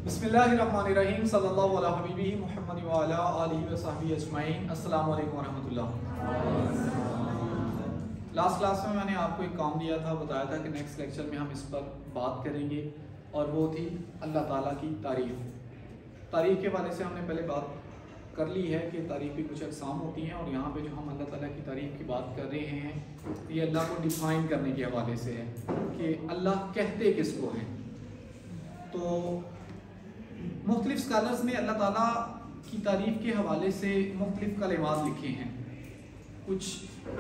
बिस्मिल्लाहिर्रहमानिर्रहीम सल्लल्लाहु अला हबीबिही मुहम्मद व अला आलिहि व सहबिही अजमईन। अस्सलामु अलैकुम व रहमतुल्लाह। लास्ट क्लास में मैंने आपको एक काम दिया था, बताया था कि नेक्स्ट लेक्चर में हम इस पर बात करेंगे और वो थी अल्लाह ताला की तारीफ़। तारीफ़ के हवाले से हमने पहले बात कर ली है कि तारीफ़ की कुछ अक़साम होती हैं और यहाँ पे जो हम अल्लाह ताला की तारीफ़ की बात कर रहे हैं ये अल्लाह को डिफ़ाइन करने के हवाले से है कि अल्लाह कहते किसको हैं। तो मुख्तलिफ स्कॉलर्स ने अल्लाह ताला की तारीफ़ के हवाले से मुख्तलिफ कलिमात लिखे हैं, कुछ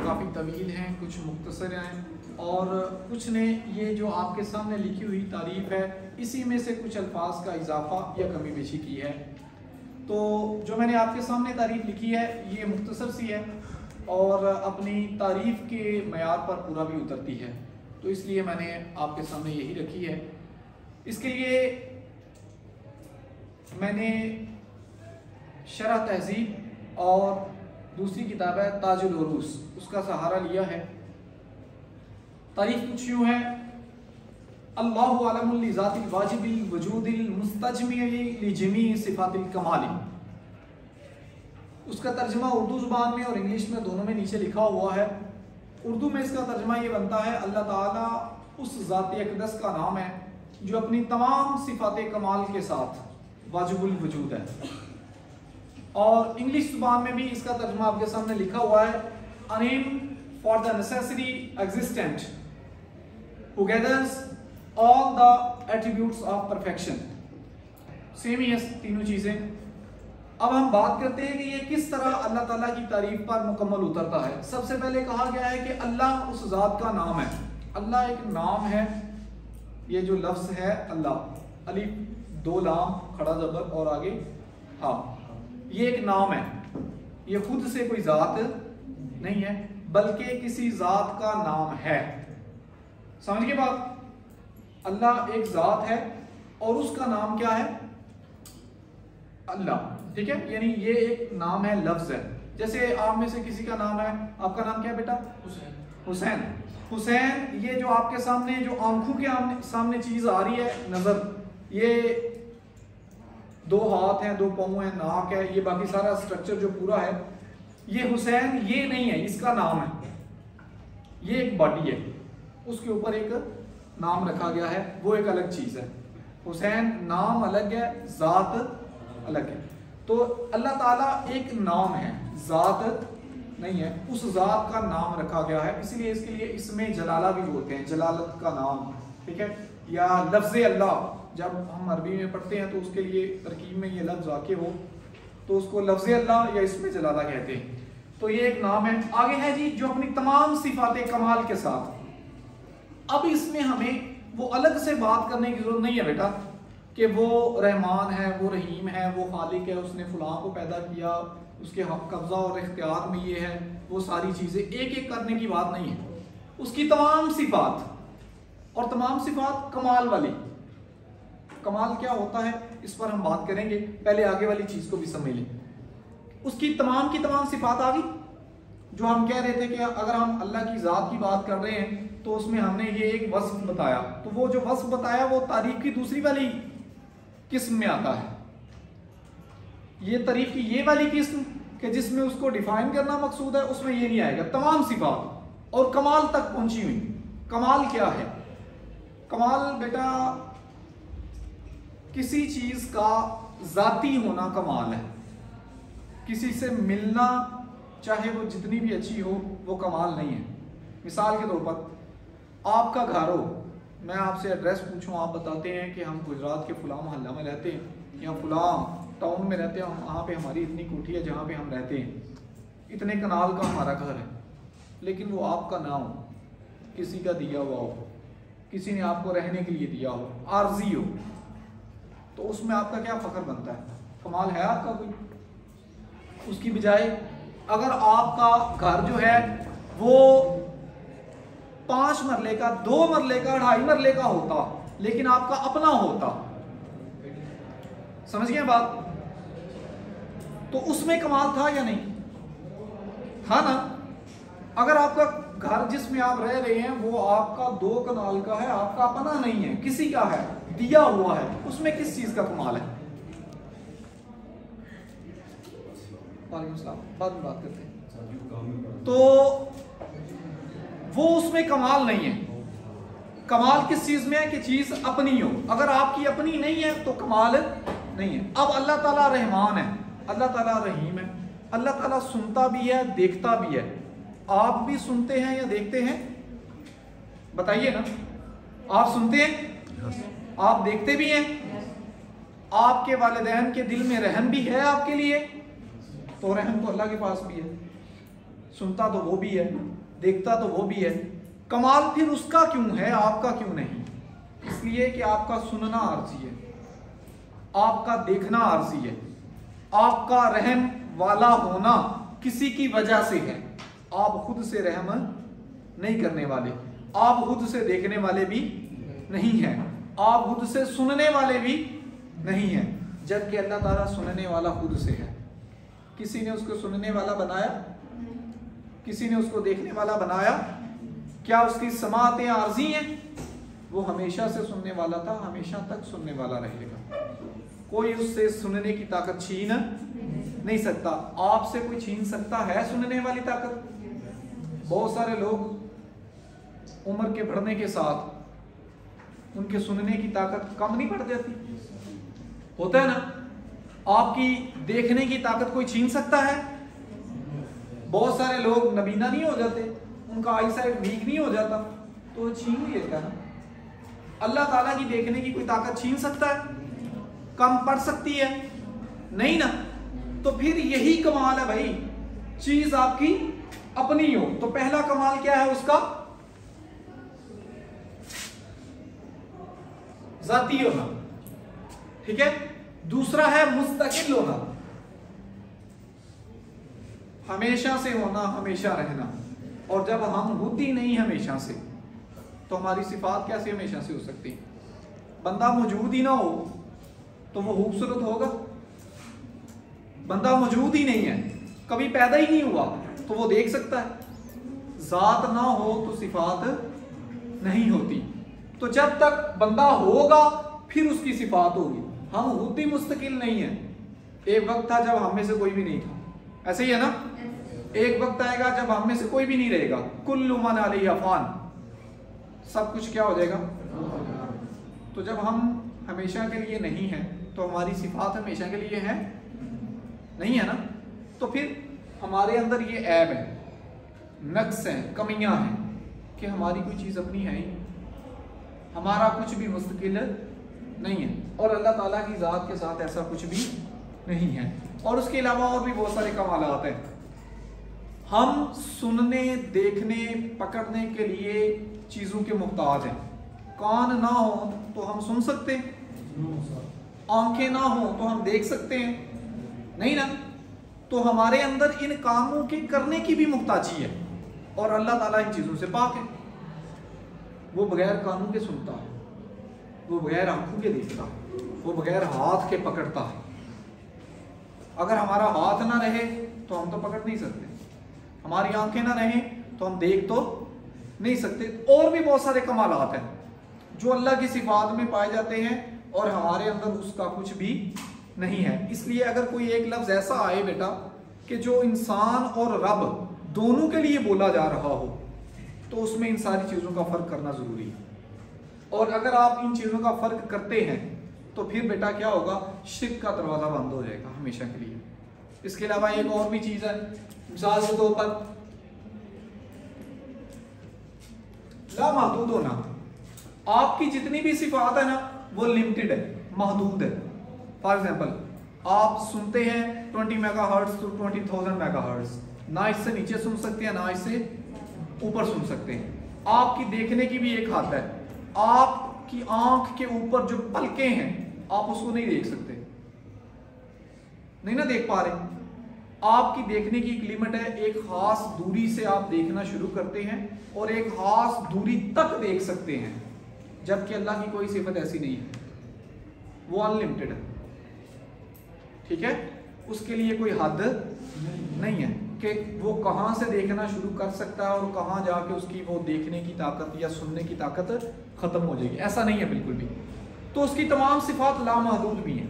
काफ़ी तवील हैं, कुछ मुख्तसर हैं और कुछ ने ये जो आपके सामने लिखी हुई तारीफ़ है इसी में से कुछ अल्फाज का इजाफा या कमी बेशी की है। तो जो मैंने आपके सामने तारीफ़ लिखी है ये मुख्तसर सी है और अपनी तारीफ़ के मयार पर पूरा भी उतरती है, तो इसलिए मैंने आपके सामने यही रखी है। इसके लिए मैंने शरह तहज़ीब और दूसरी किताब है ताजुल उरूस, उसका सहारा लिया है। तारीफ़ कुछ यूँ है, अल्लाहु अलमुल लिज़ातिल वाजिबिल वजूदिल मुस्तजमी लिजमी सिफ़ातिल कमाली। उसका तर्जुमा उर्दू ज़ुबान में और इंग्लिश में दोनों में नीचे लिखा हुआ है। उर्दू में इसका तर्जुमा ये बनता है, अल्लाह ताला उस ज़ात अक़दस का नाम है जो अपनी तमाम सिफ़ात कमाल के साथ वाजिबुल वजूद है। और इंग्लिश ज़ुबान में भी इसका तर्जुमा आपके सामने लिखा हुआ है, a name for the necessary existent who gathers all the attributes of perfection। Same ही है तीनों चीज़ें। अब हम बात करते हैं कि ये किस तरह अल्लाह ताला की तारीफ पर मुकम्मल उतरता है। सबसे पहले कहा गया है कि अल्लाह उस ज़ात का नाम है। अल्लाह एक नाम है, ये जो लफ्ज़ है अल्लाह, अलिफ दो लाम खड़ा ज़बर और आगे हाँ, ये एक नाम है। ये खुद से कोई ज़ात नहीं है बल्कि किसी ज़ात का नाम है। समझ के बात, अल्लाह एक ज़ात है और उसका नाम क्या है? अल्लाह। ठीक है, यानी ये एक नाम है, लफ्ज़ है। जैसे आप में से किसी का नाम है, आपका नाम क्या है बेटा? हुसैन। हुसैन, ये जो आपके सामने जो आंखों के सामने चीज़ आ रही है नज़र, ये दो हाथ हैं, दो पाँव हैं, नाक है, ये बाकी सारा स्ट्रक्चर जो पूरा है, ये हुसैन ये नहीं है, इसका नाम है। ये एक बॉडी है, उसके ऊपर एक नाम रखा गया है, वो एक अलग चीज़ है। हुसैन नाम अलग है, ज़ात अलग है। तो अल्लाह ताला एक नाम है, ज़ात नहीं है, उस ज़ात का नाम रखा गया है, इसलिए इसके लिए इसमें जलाला भी बोलते हैं, जलालत का नाम। ठीक है, या लफ्ज़ अल्लाह जब हम अरबी में पढ़ते हैं तो उसके लिए तरकीब में ये लफ्ज़ आके हो तो उसको लफ्ज़ अल्लाह या इसमें जलाला कहते हैं। तो ये एक नाम है। आगे है जी, जो अपनी तमाम सिफ़ात कमाल के साथ। अब इसमें हमें वो अलग से बात करने की ज़रूरत नहीं है बेटा कि वो रहमान है, वो रहीम है, वो खालिक है, उसने फ़लाँ को पैदा किया, उसके कब्ज़ा और इख्तियार में ये है, वो सारी चीज़ें एक एक करने की बात नहीं है। उसकी तमाम सिफ़ात और तमाम सिफ़ात कमाल वाली। कमाल क्या होता है इस पर हम बात करेंगे, पहले आगे वाली चीज़ को भी समझ लें। उसकी तमाम की तमाम सिफ़ात आ गई। जो हम कह रहे थे कि अगर हम अल्लाह की ज़ात की बात कर रहे हैं तो उसमें हमने ये एक वस्फ बताया, तो वो जो वस्फ बताया वो तारीफ़ की दूसरी वाली किस्म में आता है। ये तारीफ़ की ये वाली किस्म कि जिसमें उसको डिफाइन करना मकसूद है, उसमें ये नहीं आएगा। तमाम सिफ़ात और कमाल तक पहुंची हुई। कमाल क्या है? कमाल बेटा किसी चीज़ का ज़ाती होना कमाल है। किसी से मिलना चाहे वो जितनी भी अच्छी हो वो कमाल नहीं है। मिसाल के तौर पर आपका घर हो, मैं आपसे एड्रेस पूछूं, आप बताते हैं कि हम गुजरात के फ़लाँ मोहल्ला में रहते हैं या फ़लाँ टाउन में रहते हैं, वहाँ पे हमारी इतनी कोठी है जहाँ पे हम रहते हैं, इतने कनाल का हमारा घर है, लेकिन वो आपका ना हो, किसी का दिया हुआ हो, किसी ने आपको रहने के लिए दिया हो, आर्जी हो, तो उसमें आपका क्या फ़ख्र बनता है? कमाल है आपका कोई? उसकी बजाय अगर आपका घर जो है वो 5 मरले का, 2 मरले का, 2.5 मरले का होता, लेकिन आपका अपना होता, समझ गए बात? तो उसमें कमाल था या नहीं? हाँ ना। अगर आपका घर जिसमें आप रह रहे हैं वो आपका 2 कनाल का है, आपका अपना नहीं है, किसी का है, दिया हुआ है, उसमें किस चीज का कमाल है? बाद में बात करते हैं। तो वो उसमें कमाल नहीं है। कमाल किस चीज में है कि चीज अपनी हो। अगर आपकी अपनी नहीं है तो कमाल नहीं है। अब अल्लाह ताला रहमान है, अल्लाह ताला रहीम है, अल्लाह ताला सुनता भी है, देखता भी है। आप भी सुनते हैं या देखते हैं? बताइए ना। आप सुनते हैं, आप देखते भी हैं। आपके वालिदैन के दिल में रहम भी है आपके लिए, तो रहम तो अल्लाह के पास भी है। सुनता तो वो भी है, देखता तो वो भी है। कमाल फिर उसका क्यों है, आपका क्यों नहीं? इसलिए कि आपका सुनना आरजी है, आपका देखना आरजी है, आपका रहम वाला होना किसी की वजह से है। आप खुद से रहम नहीं करने वाले, आप खुद से देखने वाले भी नहीं हैं, आप खुद से सुनने वाले भी नहीं हैं, जबकि अल्लाह ताला सुनने वाला खुद से है। किसी ने उसको सुनने वाला बनाया? किसी ने उसको देखने वाला बनाया? क्या उसकी समातें आर्जी हैं? वो हमेशा से सुनने वाला था, हमेशा तक सुनने वाला रहेगा। कोई उससे सुनने की ताकत छीन नहीं सकता। आपसे कोई छीन सकता है सुनने वाली ताकत? बहुत सारे लोग उम्र के बढ़ने के साथ उनके सुनने की ताकत कम नहीं पड़ जाती? होता है ना। आपकी देखने की ताकत कोई छीन सकता है? बहुत सारे लोग नबीना नहीं हो जाते, उनका आई साइट वीक नहीं हो जाता, तो वो छीन नहीं लेता ना। अल्लाह ताला की देखने की कोई ताकत छीन सकता है? कम पड़ सकती है? नहीं ना। तो फिर यही कमाल है भाई, चीज आपकी अपनी हो। तो पहला कमाल क्या है उसका? जाती होना, ठीक है। दूसरा है मुस्तकिल होना, हमेशा से होना, हमेशा रहना। और जब हम होती नहीं हमेशा से, तो हमारी सिफात कैसे हमेशा से हो सकती? बंदा मौजूद ही ना हो तो वो खूबसूरत होगा? बंदा मौजूद ही नहीं है, कभी पैदा ही नहीं हुआ, तो वो देख सकता है? जात ना हो तो सिफात नहीं होती। तो जब तक बंदा होगा फिर उसकी सिफात होगी। हम होती मुस्तकिल नहीं है। एक वक्त था जब हम में से कोई भी नहीं था, ऐसे ही है ना। एक वक्त आएगा जब हम में से कोई भी नहीं रहेगा। कुल्लु मन अलैहा फान, सब कुछ क्या हो जाएगा? तो जब हम हमेशा के लिए नहीं है तो हमारी सिफात हमेशा के लिए है नहीं है ना। तो फिर हमारे अंदर ये ऐब है, नक्स है, कमियां हैं कि हमारी कोई चीज अपनी है ही, हमारा कुछ भी मुस्तकिल नहीं है। और अल्लाह ताला की ज़ात के साथ ऐसा कुछ भी नहीं है। और उसके अलावा और भी बहुत सारे कमालात हैं। हम सुनने, देखने, पकड़ने के लिए चीज़ों के मुहताज हैं। कान ना हो तो हम सुन सकते हैं, आंखें ना हो तो हम देख सकते हैं, नहीं ना। तो हमारे अंदर इन कामों के करने की भी मुहताजी है। और अल्लाह ताला इन चीज़ों से पाक है। वो बगैर कानों के सुनता है, वो बगैर आंखों के देखता है, वो बगैर हाथ के पकड़ता है। अगर हमारा हाथ ना रहे तो हम तो पकड़ नहीं सकते, हमारी आंखें ना रहें तो हम देख तो नहीं सकते। और भी बहुत सारे कमालात हैं जो अल्लाह की सिफात में पाए जाते हैं और हमारे अंदर उसका कुछ भी नहीं है। इसलिए अगर कोई एक लफ्ज़ ऐसा आए बेटा कि जो इंसान और रब दोनों के लिए बोला जा रहा हो, तो उसमें इन सारी चीज़ों का फ़र्क करना ज़रूरी है। और अगर आप इन चीज़ों का फ़र्क करते हैं तो फिर बेटा क्या होगा? शिर्क का दरवाज़ा बंद हो जाएगा हमेशा के लिए। इसके अलावा एक और भी चीज़ है, मिसाल के तौर पर ला महदूद होना। आपकी जितनी भी सिफात है ना वो लिमिटेड है, महदूद है। फॉर एग्जाम्पल आप सुनते हैं 20 मेगाहर्ट्ज़ टू 20,000 मेगाहर्ट्ज़, ना इससे नीचे सुन सकते हैं ना इससे ऊपर सुन सकते हैं। आपकी देखने की भी एक हद है। आपकी आंख के ऊपर जो पलकें हैं आप उसको नहीं देख सकते, नहीं ना देख पा रहे। आपकी देखने की एक लिमिट है, एक खास दूरी से आप देखना शुरू करते हैं और एक खास दूरी तक देख सकते हैं, जबकि अल्लाह की कोई सिफत ऐसी नहीं है, वो अनलिमिटेड है। ठीक है, उसके लिए कोई हद नहीं है कि वो कहां से देखना शुरू कर सकता है और कहां जाके उसकी वो देखने की ताकत या सुनने की ताकत खत्म हो जाएगी। ऐसा नहीं है बिल्कुल भी। तो उसकी तमाम सिफात लामहदूद भी हैं,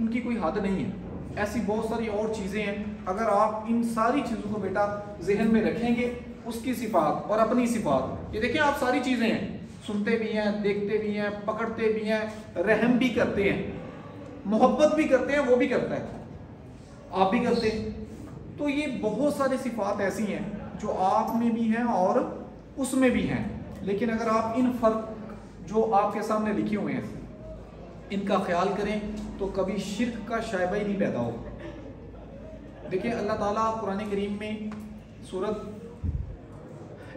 उनकी कोई हद नहीं है। ऐसी बहुत सारी और चीज़ें हैं, अगर आप इन सारी चीज़ों को बेटा जहन में रखेंगे, उसकी सिफात और अपनी सिफात, ये देखें आप सारी चीज़ें हैं, सुनते भी हैं, देखते भी हैं, पकड़ते भी हैं, रहम भी करते हैं, मोहब्बत भी करते हैं, वो भी करता है, आप भी करते हैं। तो ये बहुत सारी सिफात ऐसी हैं जो आप में भी हैं और उसमें भी हैं। लेकिन अगर आप इन फर्क जो आपके सामने लिखे हुए हैं इनका ख्याल करें तो कभी शिर्क का शायबा ही नहीं पैदा होगा। देखिए अल्लाह ताला कुरान करीम में सूरत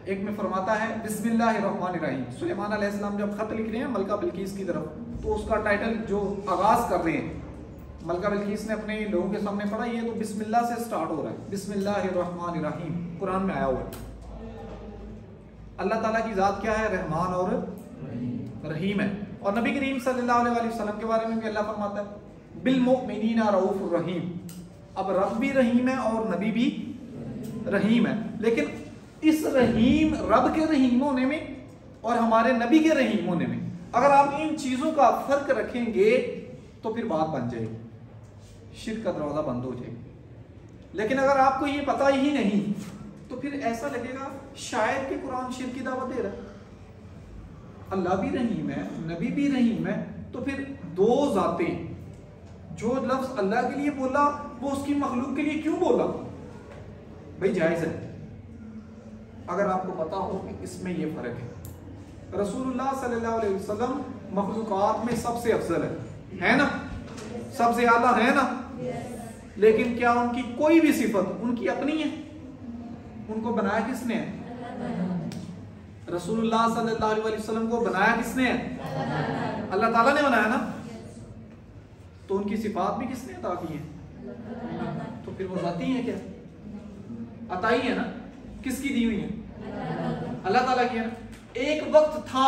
एक में फरमाता है बिस्मिल्लाहिर्रहमानिर्रहीम। सुलेमान अलैहिस्सलाम जब खत लिख रहे हैं मलका बिल्कीस की तरफ, तो उसका टाइटल जो आगाज कर रहे हैं, मलका बिल्कीस ने अपने लोगों के सामने पढ़ा, ये तो बिस्मिल्लाह से स्टार्ट हो रहा है, बिस्मिल्लाहिर्रहमानिर्रहीम कुरान में आया हुआ है। अल्लाह ताला की जात क्या है? रहमान और रहीम है। और नबी करीम सल्लल्लाहु अलैहि वसल्लम के बारे में भी अल्लाह फरमाता है बिल मुमिनीना रऊफुर रहीम। अब रब भी रहीम है और नबी भी रहीम है, लेकिन इस रहीम, रब के रहीम होने में और हमारे नबी के रहीम होने में अगर आप इन चीजों का फर्क रखेंगे तो फिर बात बन जाएगी, शिर्क का दरवाजा बंद हो जाएगा। लेकिन अगर आपको ये पता ही नहीं तो फिर ऐसा लगेगा शायद कि कुरान शिर्क की दावत दे रहा है। अल्लाह भी रहीम है, नबी भी रहीम है, तो फिर दो जातें, जो लफ्ज अल्लाह के लिए बोला वो उसकी मखलूक के लिए क्यों बोला? भाई जायज है अगर आपको पता हो कि इसमें ये फर्क है। रसूलुल्लाह सल्लल्लाहु अलैहि वसल्लम मखलूकात में सबसे अफजल है ना, सबसे आला है ना, लेकिन क्या उनकी कोई भी सिफत उनकी अपनी है? उनको बनाया किसने है? रसूलुल्लाह सल्लल्लाहु अलैहि वसल्लम को बनाया किसने है? अल्लाह ताला ने बनाया ना। तो उनकी सिफात भी किसने अता की है? तो फिर वो जाती है क्या? अताई है ना। किसकी दी हुई है? अल्लाह ताला की है ना। एक वक्त था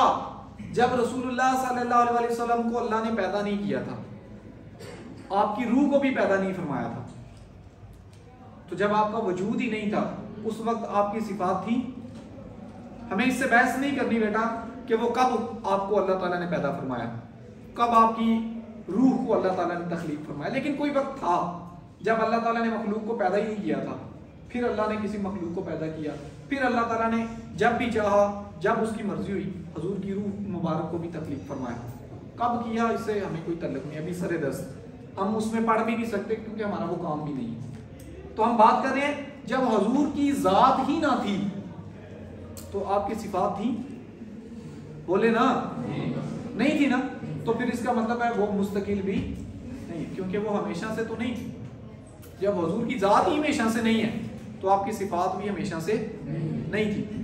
जब रसूलुल्लाह सल्लल्लाहु अलैहि वसल्लम को अल्लाह ने पैदा नहीं किया था, आपकी रूह को भी पैदा नहीं फरमाया था, तो जब आपका वजूद ही नहीं था उस वक्त आपकी सिफात थी। हमें इससे बहस नहीं करनी बेटा कि वो कब आपको अल्लाह ताला ने पैदा फरमाया, कब आपकी रूह को अल्लाह ताला ने तखलीक फरमाया, लेकिन कोई वक्त था जब अल्लाह ताला ने मखलूक को पैदा ही नहीं किया था, फिर अल्लाह ने किसी मखलूक को पैदा किया, फिर अल्लाह ताला ने जब भी चाहा, जब उसकी मर्जी हुई, हजूर की रूह मुबारक को भी तकलीफ फरमाया। कब किया इससे हमें कोई तल्लुक नहीं, अभी सरे दस्त हम उसमें पढ़ भी नहीं सकते क्योंकि हमारा वो काम भी नहीं है। तो हम बात कर रहे हैं जब हजूर की जात ही ना थी तो आपकी सिफात थी? बोले ना, नहीं थी ना। तो फिर इसका मतलब है वो मुस्तकिल भी नहीं, क्योंकि वो हमेशा से तो नहीं थी। जब हजूर की जात ही हमेशा से नहीं है तो आपकी सिफात भी हमेशा से नहीं थी।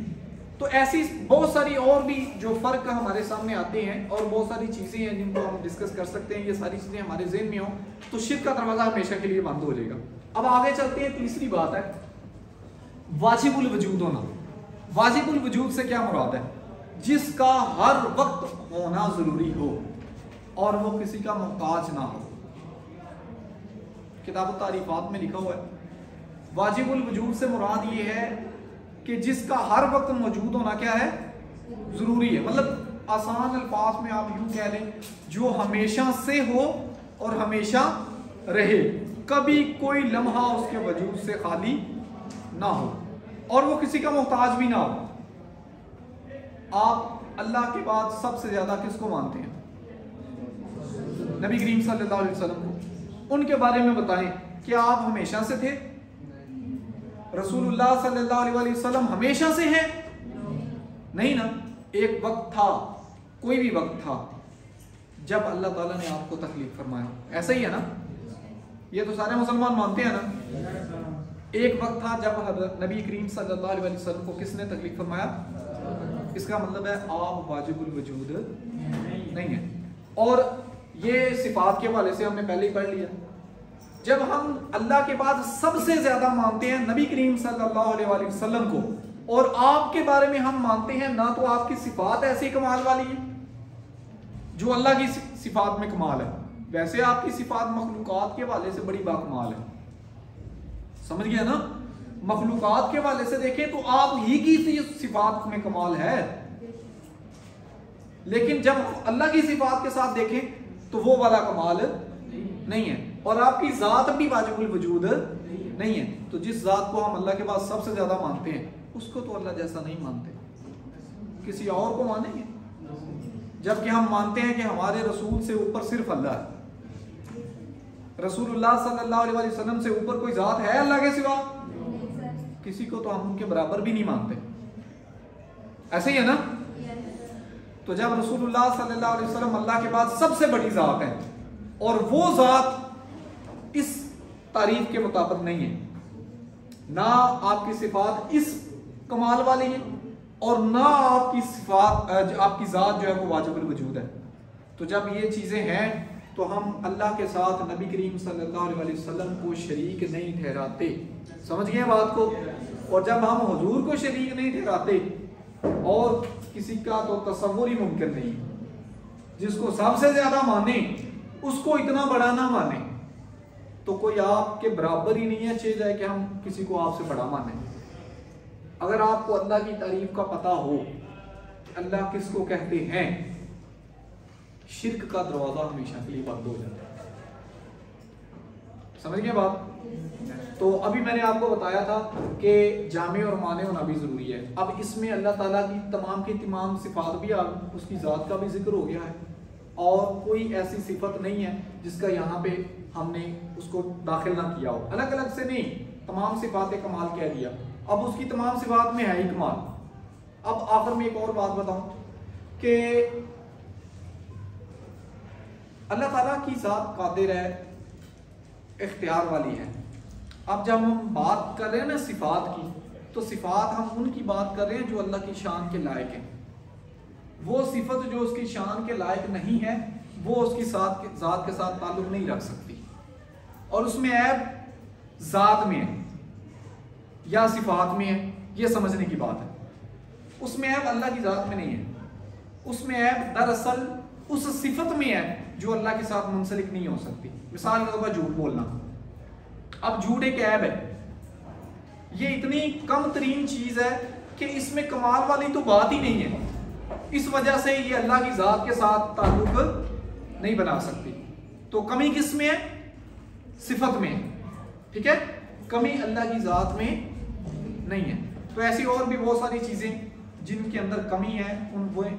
तो ऐसी बहुत सारी और भी जो फर्क हमारे सामने आते हैं और बहुत सारी चीजें हैं जिनको हम डिस्कस कर सकते हैं। ये सारी चीजें हमारे ज़हन में हो तो शिर्क का दरवाजा हमेशा के लिए बंद हो जाएगा। अब आगे चलते हैं, तीसरी बात है वाजिबुल वजूद होना। वाजिबुल वजूद से क्या मुराद है? जिसका हर वक्त होना जरूरी हो और वो किसी का मोहताज ना हो। किताब तारीफात में लिखा हुआ है वाजिबुल वजूद से मुराद ये है कि जिसका हर वक्त मौजूद होना क्या है? जरूरी है। मतलब आसान अल्फाज में आप यूं कह लें, जो हमेशा से हो और हमेशा रहे, कभी कोई लम्हा उसके वजूद से खाली ना हो और वो किसी का मोहताज भी ना हो। आप अल्लाह के बाद सबसे ज्यादा किसको मानते हैं? नबी करीम सल्लल्लाहु अलैहि वसल्लम को। उनके बारे में बताएं, क्या आप हमेशा से थे? रसूलुल्लाह सल्लल्लाहु अलैहि वसल्लम हमेशा से हैं? नहीं ना। एक वक्त था, कोई भी वक्त था जब अल्लाह ताला ने आपको तकलीफ फरमाया। ऐसा ही है ना, ये तो सारे मुसलमान मानते हैं ना। एक वक्त था जब नबी करीम सल्लल्लाहु अलैहि वसल्लम को किसने तकलीफ फरमाया? इसका मतलब है आप वाजिबुल वजूद नहीं है। और ये सिफात के हवाले से हमने पहले ही पढ़ लिया। जब हम अल्लाह के बाद सबसे ज्यादा मानते हैं नबी करीम सल्लल्लाहु अलैहि वसल्लम को, और आपके बारे में हम मानते हैं ना तो आपकी सिफात ऐसी कमाल वाली है जो अल्लाह की सिफात में कमाल है, वैसे आपकी सिफात मखलूकात के हवाले से बड़ी बाकमाल है। समझ गया ना? मखलूकात के हवाले से देखें तो आप ही की सिफात में कमाल है, लेकिन जब अल्लाह की सिफात के साथ देखें तो वो वाला कमाल नहीं है, और आपकी जात भी वाजिबुल वजूद नहीं है। तो जिस जात को हम अल्लाह के बाद सबसे ज्यादा मानते हैं उसको तो अल्लाह जैसा नहीं मानते, किसी और को मानेंगे? जबकि हम मानते हैं कि हमारे रसूल से ऊपर सिर्फ अल्लाह है। रसूलुल्लाह सल्लल्लाहु अलैहि वसल्लम से ऊपर कोई जात है अल्लाह के सिवा? किसी को तो हम उनके बराबर भी नहीं मानते, ऐसे ही है ना? तो जब रसूलुल्लाह सल्लल्लाहु अलैहि वसल्लम अल्लाह के बाद सबसे बड़ी जात है और वो जात इस तारीफ के मुताबिक नहीं है, ना आपकी सिफात इस कमाल वाली है और ना आपकी सिफात आपकी जात जो है वो वाजिबुल वजूद है। तो जब ये चीजें हैं तो हम अल्लाह के साथ नबी करीम सल्लल्लाहु अलैहि वसल्लम को शरीक नहीं ठहराते, समझ गए बात को? और जब हम हुजूर को शरीक नहीं ठहराते और किसी का तो तसव्वुर ही मुमकिन नहीं, जिसको सबसे ज्यादा माने उसको इतना बड़ा ना माने, तो कोई आपके बराबर ही नहीं है, चाहे कि हम किसी को आपसे बड़ा माने। अगर आपको अल्लाह की तारीफ का पता हो अल्लाह किसको कहते हैं, शिर्क का दरवाजा हमेशा के लिए बंद हो जाता है। समझ गए बात? तो अभी मैंने आपको बताया था कि जामे और माने होना भी जरूरी है। अब इसमें अल्लाह ताला की तमाम की तमाम सिफात भी उसकी ज़ात का भी जिक्र हो गया है, और कोई ऐसी सिफत नहीं है जिसका यहाँ पे हमने उसको दाखिल ना किया हो, अलग अलग से नहीं, तमाम सिफात कमाल कह दिया। अब उसकी तमाम सिफात में है ही कमाल। अब आखिर में एक और बात बताऊं कि अल्लाह ताला की ज़ात कादिर है, इख्तियार वाली है। अब जब हम बात कर रहे हैं ना सिफात की, तो सिफात हम उनकी बात कर रहे हैं जो अल्लाह की शान के लायक है। वो सिफत जो उसकी शान के लायक नहीं है वो उसकी ज़ात के साथ ताल्लुक नहीं रख सकती, और उसमें ऐब ज़ात में है या सिफात में है, ये समझने की बात है। उसमें ऐब अल्लाह की ज़ात में नहीं है, उसमें ऐब दरअसल उस सिफत में है जो अल्लाह के साथ मुंसलिक नहीं हो सकती। मिसाल के तौर पर झूठ बोलना, अब झूठ एक ऐब है, ये इतनी कम तरीन चीज है कि इसमें कमाल वाली तो बात ही नहीं है, इस वजह से ये अल्लाह की ज़ात के साथ ताल्लुक नहीं बना सकती। तो कमी किस में है? सिफत में, ठीक है? कमी अल्लाह की ज़ात में नहीं है। तो ऐसी और भी बहुत सारी चीजें जिनके अंदर कमी है,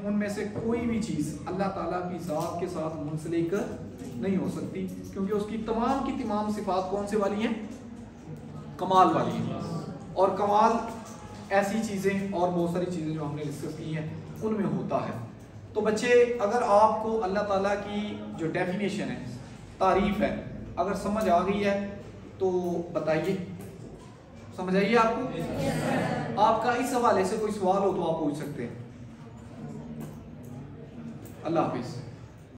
उनमें से कोई भी चीज अल्लाह ताला की ज़ात के साथ मुंसलिक नहीं हो सकती, क्योंकि उसकी तमाम की तमाम सिफात कौन से वाली हैं? कमाल वाली हैं। और कमाल ऐसी चीजें और बहुत सारी चीजें जो हमने डिस्कस की हैं उनमें होता है। तो बच्चे, अगर आपको अल्लाह ताला की जो डेफिनेशन है, तारीफ है, अगर समझ आ गई है तो बताइए, समझ आइए आपको? आपका इस हवाले से कोई सवाल हो तो आप पूछ सकते हैं। अल्लाह हाफिज।